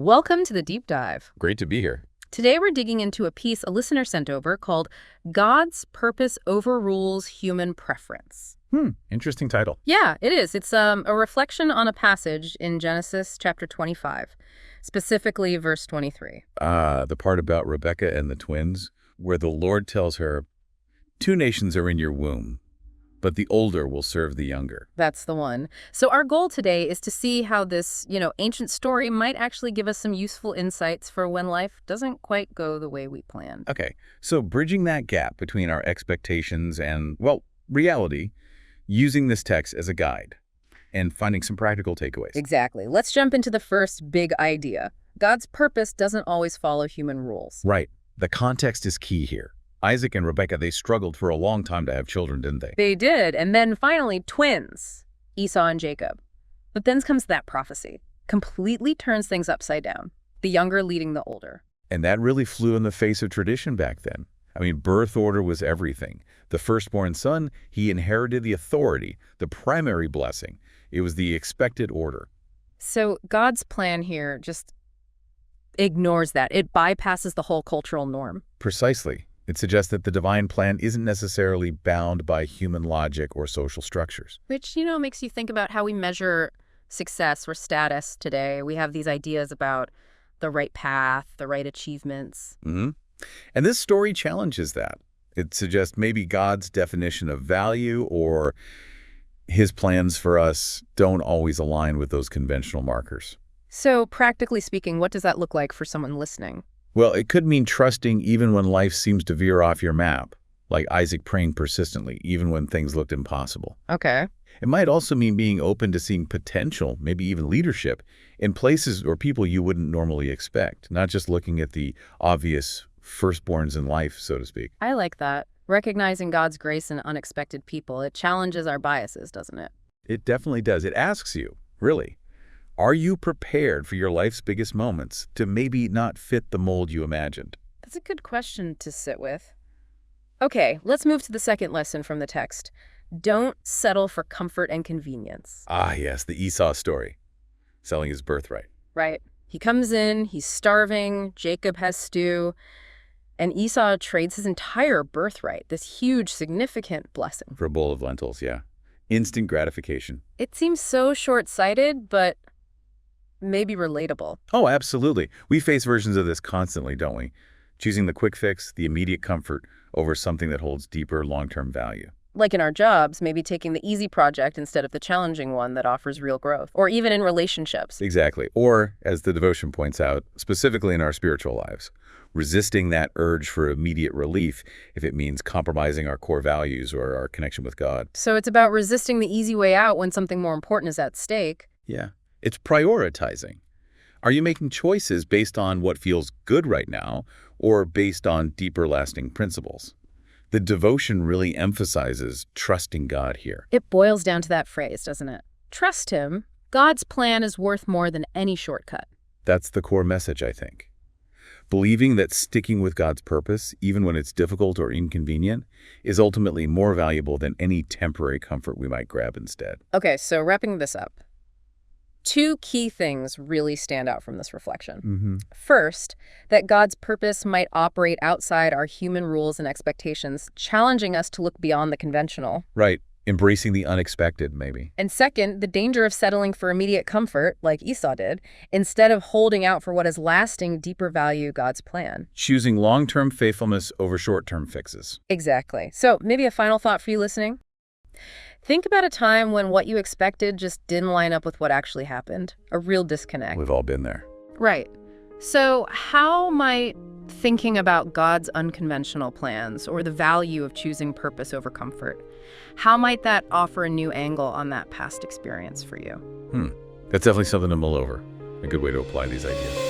Welcome to the Deep Dive. Great to be here. Today we're digging into a piece a listener sent over called God's Purpose Overrules Human Preference. Interesting title. Yeah, it is. It's a reflection on a passage in Genesis chapter 25, specifically verse 23. The part about Rebekah and the twins, where the Lord tells her, 2 nations are in your womb, but the older will serve the younger. That's the one. So our goal today is to see how this, ancient story might actually give us some useful insights for when life doesn't quite go the way we planned. Okay, so bridging that gap between our expectations and, well, reality, using this text as a guide and finding some practical takeaways. Exactly. Let's jump into the first big idea. God's purpose doesn't always follow human rules. Right. The context is key here. Isaac and Rebekah, they struggled for a long time to have children, didn't they? They did. And then finally, twins, Esau and Jacob. But then comes that prophecy. Completely turns things upside down. The younger leading the older. And that really flew in the face of tradition back then. I mean, birth order was everything. The firstborn son, he inherited the authority, the primary blessing. It was the expected order. So God's plan here just ignores that. It bypasses the whole cultural norm. Precisely. It suggests that the divine plan isn't necessarily bound by human logic or social structures. Which, makes you think about how we measure success or status today. We have these ideas about the right path, the right achievements. And this story challenges that. It suggests maybe God's definition of value or his plans for us don't always align with those conventional markers. So practically speaking, what does that look like for someone listening? Well, it could mean trusting even when life seems to veer off your map, like Isaac praying persistently, even when things looked impossible. Okay. It might also mean being open to seeing potential, maybe even leadership, in places or people you wouldn't normally expect, not just looking at the obvious firstborns in life, so to speak. I like that. Recognizing God's grace in unexpected people. It challenges our biases, doesn't it? It definitely does. It asks you, really, are you prepared for your life's biggest moments to maybe not fit the mold you imagined? That's a good question to sit with. Okay, let's move to the second lesson from the text. Don't settle for comfort and convenience. Ah, yes, the Esau story, selling his birthright. Right. He comes in, he's starving, Jacob has stew, and Esau trades his entire birthright, this huge, significant blessing. For a bowl of lentils, yeah. Instant gratification. It seems so short-sighted, but maybe relatable. Oh, absolutely. We face versions of this constantly, don't we? Choosing the quick fix, the immediate comfort, over something that holds deeper long-term value. Like in our jobs, maybe taking the easy project instead of the challenging one that offers real growth. Or even in relationships. Exactly. Or, as the devotion points out, specifically in our spiritual lives, resisting that urge for immediate relief if it means compromising our core values or our connection with God. So it's about resisting the easy way out when something more important is at stake. Yeah. It's prioritizing. Are you making choices based on what feels good right now or based on deeper lasting principles? The devotion really emphasizes trusting God here. It boils down to that phrase, doesn't it? Trust him. God's plan is worth more than any shortcut. That's the core message, I think. Believing that sticking with God's purpose, even when it's difficult or inconvenient, is ultimately more valuable than any temporary comfort we might grab instead. Okay, so wrapping this up. 2 key things really stand out from this reflection. First, that God's purpose might operate outside our human rules and expectations, challenging us to look beyond the conventional. Right. Embracing the unexpected, maybe. And second, the danger of settling for immediate comfort, like Esau did, instead of holding out for what is lasting, deeper value, God's plan. Choosing long-term faithfulness over short-term fixes. Exactly. So maybe a final thought for you listening. Think about a time when what you expected just didn't line up with what actually happened. A real disconnect. We've all been there. Right. So how might thinking about God's unconventional plans or the value of choosing purpose over comfort, how might that offer a new angle on that past experience for you? That's definitely something to mull over. A good way to apply these ideas.